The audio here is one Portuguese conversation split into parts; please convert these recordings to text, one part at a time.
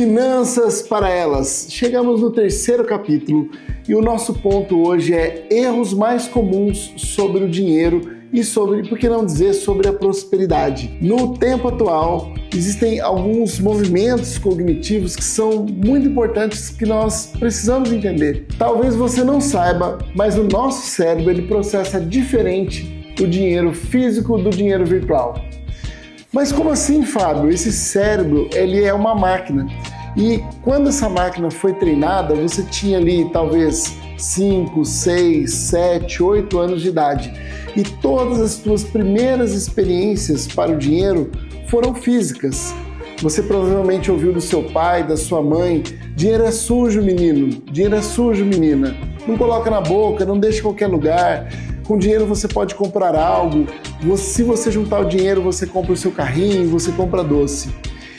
Finanças para elas. Chegamos no terceiro capítulo e o nosso ponto hoje é erros mais comuns sobre o dinheiro e sobre, por que não dizer, sobre a prosperidade. No tempo atual, existem alguns movimentos cognitivos que são muito importantes que nós precisamos entender. Talvez você não saiba, mas o nosso cérebro ele processa diferente o dinheiro físico do dinheiro virtual. Mas como assim, Fábio? Esse cérebro, ele é uma máquina. E quando essa máquina foi treinada, você tinha ali talvez 5, 6, 7, 8 anos de idade. E todas as suas primeiras experiências para o dinheiro foram físicas. Você provavelmente ouviu do seu pai, da sua mãe: dinheiro é sujo, menino. Dinheiro é sujo, menina. Não coloca na boca, não deixa em qualquer lugar. Com dinheiro você pode comprar algo. Se você juntar o dinheiro, você compra o seu carrinho, você compra doce.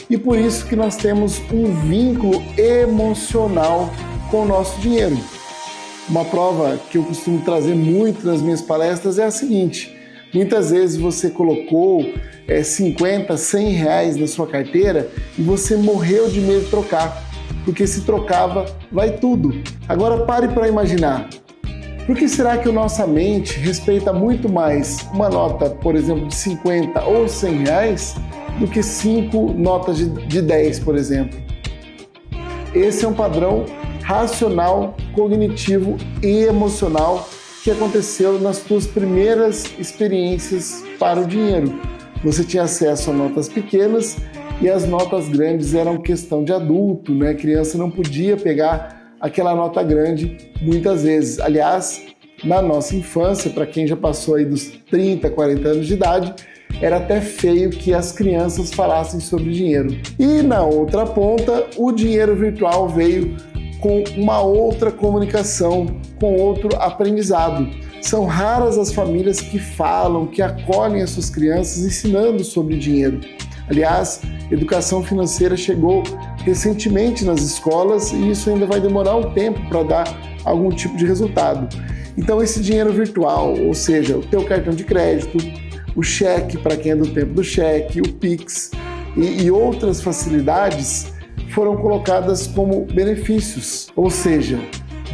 E por isso que nós temos um vínculo emocional com o nosso dinheiro. Uma prova que eu costumo trazer muito nas minhas palestras é a seguinte: muitas vezes você colocou 50, 100 reais na sua carteira e você morreu de medo de trocar, porque se trocava, vai tudo. Agora pare para imaginar. Por que será que a nossa mente respeita muito mais uma nota, por exemplo, de 50 ou 100 reais do que 5 notas de 10, por exemplo? Esse é um padrão racional, cognitivo e emocional que aconteceu nas suas primeiras experiências para o dinheiro. Você tinha acesso a notas pequenas e as notas grandes eram questão de adulto, né? A criança não podia pegar aquela nota grande muitas vezes. Aliás, na nossa infância, para quem já passou aí dos 30, 40 anos de idade, era até feio que as crianças falassem sobre dinheiro. E na outra ponta, o dinheiro virtual veio com uma outra comunicação, com outro aprendizado. São raras as famílias que falam, que acolhem as suas crianças ensinando sobre dinheiro. Aliás, educação financeira chegou recentemente nas escolas e isso ainda vai demorar um tempo para dar algum tipo de resultado. Então esse dinheiro virtual, ou seja, o teu cartão de crédito, o cheque para quem é do tempo do cheque, o Pix e outras facilidades foram colocadas como benefícios. Ou seja,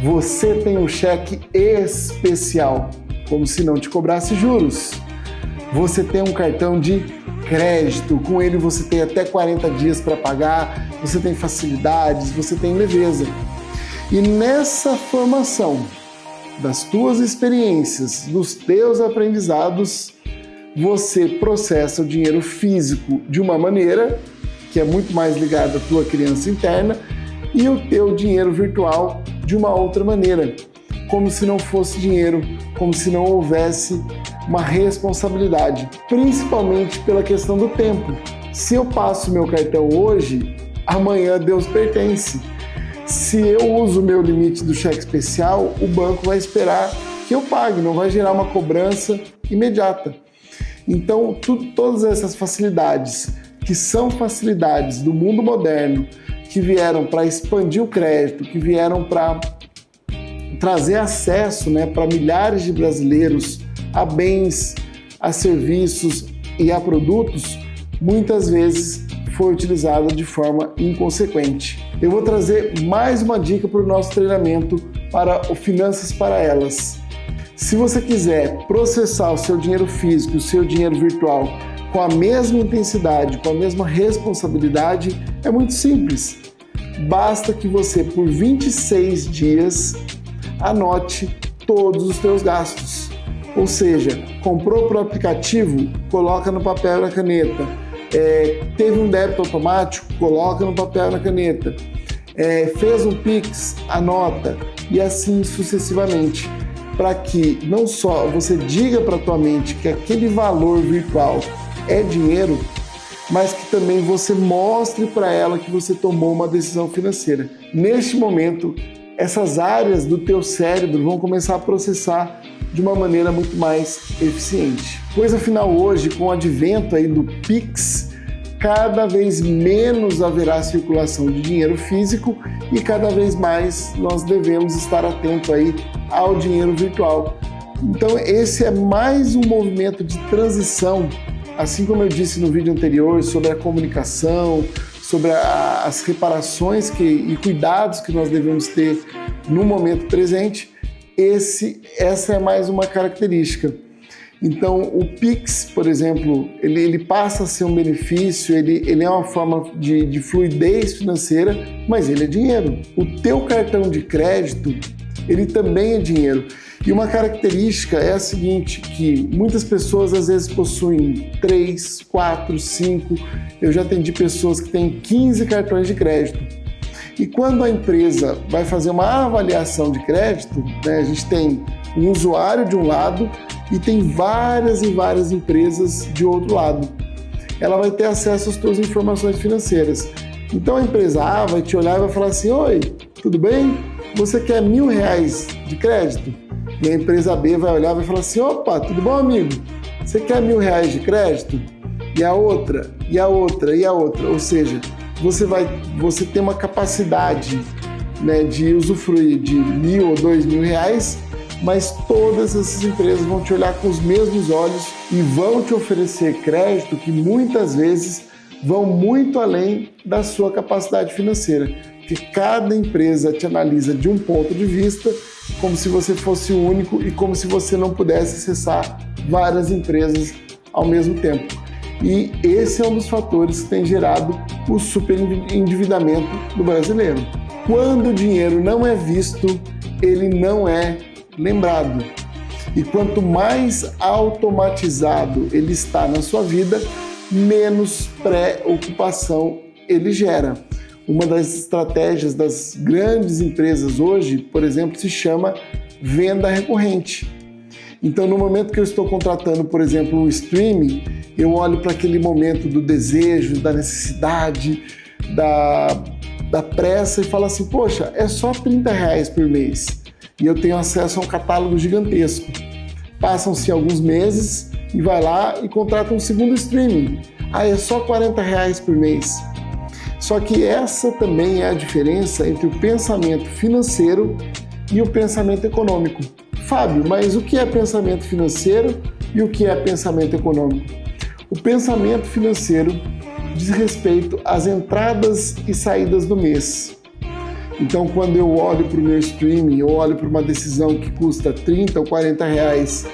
você tem um cheque especial, como se não te cobrasse juros. Você tem um cartão de crédito, com ele você tem até 40 dias para pagar, você tem facilidades, você tem leveza. E nessa formação das tuas experiências, dos teus aprendizados, você processa o dinheiro físico de uma maneira que é muito mais ligada à tua criança interna e o teu dinheiro virtual de uma outra maneira, como se não fosse dinheiro, como se não houvesse uma responsabilidade, principalmente pela questão do tempo. Se eu passo meu cartão hoje, amanhã Deus pertence. Se eu uso o meu limite do cheque especial, o banco vai esperar que eu pague, não vai gerar uma cobrança imediata. Então, todas essas facilidades, que são facilidades do mundo moderno, que vieram para expandir o crédito, que vieram para trazer acesso, para milhares de brasileiros a bens, a serviços e a produtos, muitas vezes foi utilizada de forma inconsequente. Eu vou trazer mais uma dica para o nosso treinamento para o Finanças para Elas. Se você quiser processar o seu dinheiro físico e o seu dinheiro virtual com a mesma intensidade, com a mesma responsabilidade, é muito simples. Basta que você, por 26 dias, anote todos os seus gastos. Ou seja, comprou por aplicativo, coloca no papel e na caneta. Teve um débito automático, coloca no papel e na caneta. Fez um Pix, anota. E assim sucessivamente. Para que não só você diga para a tua mente que aquele valor virtual é dinheiro, mas que também você mostre para ela que você tomou uma decisão financeira. Neste momento, essas áreas do teu cérebro vão começar a processar de uma maneira muito mais eficiente. Pois afinal hoje, com o advento aí do Pix, cada vez menos haverá circulação de dinheiro físico e cada vez mais nós devemos estar atentos aí ao dinheiro virtual. Então esse é mais um movimento de transição, assim como eu disse no vídeo anterior sobre a comunicação, sobre as reparações e cuidados que nós devemos ter no momento presente, essa é mais uma característica. Então, o Pix, por exemplo, ele passa a ser um benefício, ele é uma forma de fluidez financeira, mas ele é dinheiro. O teu cartão de crédito, ele também é dinheiro. E uma característica é a seguinte, que muitas pessoas às vezes possuem 3, 4, 5, eu já atendi pessoas que têm 15 cartões de crédito. E quando a empresa vai fazer uma avaliação de crédito, né, a gente tem um usuário de um lado e tem várias e várias empresas de outro lado. Ela vai ter acesso às suas informações financeiras. Então a empresa A vai te olhar e vai falar assim: oi, tudo bem? Você quer R$1.000 de crédito? E a empresa B vai olhar e vai falar assim: opa, tudo bom, amigo? Você quer R$1.000 de crédito? E a outra, e a outra, e a outra. Ou seja, você tem uma capacidade, né, de usufruir de R$1.000 ou R$2.000, mas todas essas empresas vão te olhar com os mesmos olhos e vão te oferecer crédito que muitas vezes vão muito além da sua capacidade financeira, que cada empresa te analisa de um ponto de vista, como se você fosse único e como se você não pudesse acessar várias empresas ao mesmo tempo. E esse é um dos fatores que tem gerado o superendividamento do brasileiro. Quando o dinheiro não é visto, ele não é lembrado. E quanto mais automatizado ele está na sua vida, menos preocupação ele gera. Uma das estratégias das grandes empresas hoje, por exemplo, se chama venda recorrente. Então, no momento que eu estou contratando, por exemplo, um streaming, eu olho para aquele momento do desejo, da necessidade, da pressa e falo assim: poxa, é só R$30 por mês e eu tenho acesso a um catálogo gigantesco. Passam-se alguns meses e vai lá e contrata um segundo streaming. É só R$40 por mês. Só que essa também é a diferença entre o pensamento financeiro e o pensamento econômico. Fábio, mas o que é pensamento financeiro e o que é pensamento econômico? O pensamento financeiro diz respeito às entradas e saídas do mês. Então, quando eu olho para o meu streaming, eu olho para uma decisão que custa R$30 ou R$40,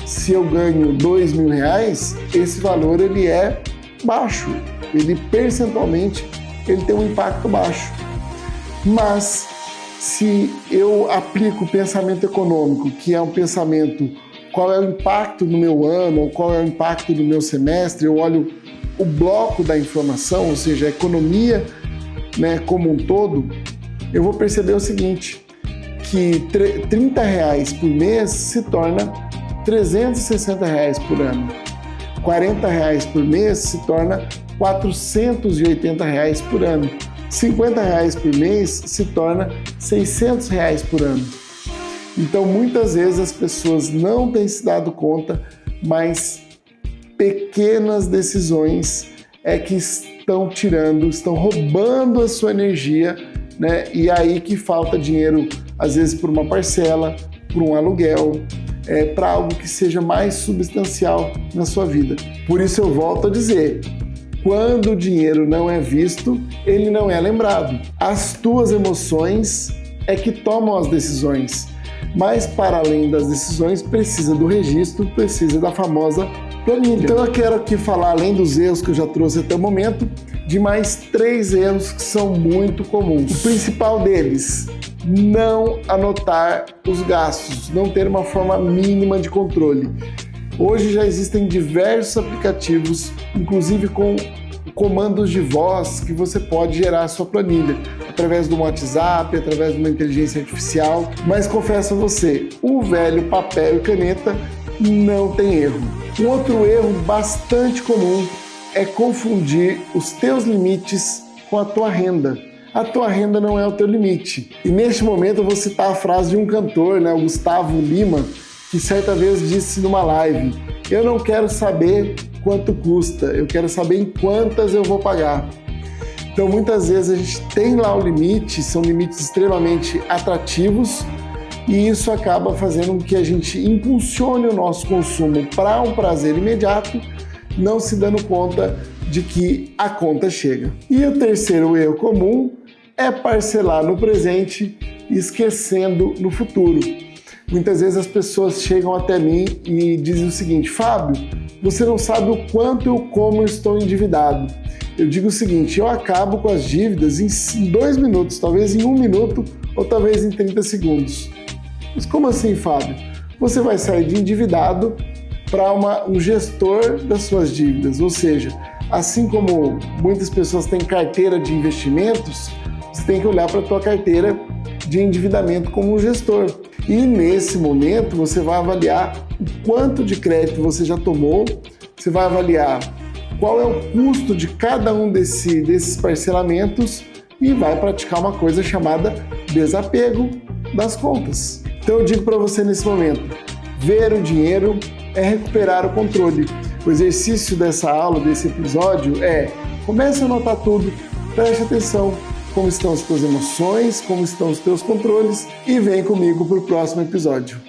se eu ganho R$2.000, esse valor ele é baixo. Ele percentualmente ele tem um impacto baixo. Mas se eu aplico o pensamento econômico, que é um pensamento, qual é o impacto no meu ano, ou qual é o impacto no meu semestre, eu olho o bloco da informação, ou seja, a economia, né, como um todo, eu vou perceber o seguinte, que R$30 por mês se torna R$360 por ano. R$40 por mês se torna R$480 por ano. R$50 por mês se torna R$600 por ano. Então, muitas vezes as pessoas não têm se dado conta, mas pequenas decisões é que estão roubando a sua energia, né? E aí que falta dinheiro, às vezes por uma parcela, por um aluguel, para algo que seja mais substancial na sua vida. Por isso eu volto a dizer, quando o dinheiro não é visto, ele não é lembrado. As tuas emoções é que tomam as decisões, mas para além das decisões, precisa do registro, precisa da famosa planilha. Então eu quero aqui falar, além dos erros que eu já trouxe até o momento, de mais 3 erros que são muito comuns. O principal deles, não anotar os gastos, não ter uma forma mínima de controle. Hoje já existem diversos aplicativos, inclusive com comandos de voz que você pode gerar a sua planilha, através do WhatsApp, através de uma inteligência artificial. Mas confesso a você, o velho papel e caneta não tem erro. Um outro erro bastante comum é confundir os teus limites com a tua renda. A tua renda não é o teu limite. E neste momento eu vou citar a frase de um cantor, né, o Gustavo Lima, que certa vez disse numa live: eu não quero saber quanto custa, eu quero saber em quantas eu vou pagar. Então muitas vezes a gente tem lá o limite, são limites extremamente atrativos, e isso acaba fazendo com que a gente impulsione o nosso consumo para um prazer imediato, não se dando conta de que a conta chega. E o terceiro erro comum é parcelar no presente, esquecendo no futuro. Muitas vezes as pessoas chegam até mim e dizem o seguinte: Fábio, você não sabe o quanto eu como estou endividado. Eu digo o seguinte: eu acabo com as dívidas em 2 minutos, talvez em 1 minuto ou talvez em 30 segundos. Mas como assim, Fábio? Você vai sair de endividado para um gestor das suas dívidas, ou seja, assim como muitas pessoas têm carteira de investimentos, você tem que olhar para a tua carteira de endividamento como um gestor. E nesse momento você vai avaliar o quanto de crédito você já tomou, você vai avaliar qual é o custo de cada um desses parcelamentos e vai praticar uma coisa chamada desapego das contas. Então eu digo para você nesse momento, ver o dinheiro é recuperar o controle. O exercício dessa aula, desse episódio comece a anotar tudo, preste atenção como estão as tuas emoções, como estão os teus controles e vem comigo para o próximo episódio.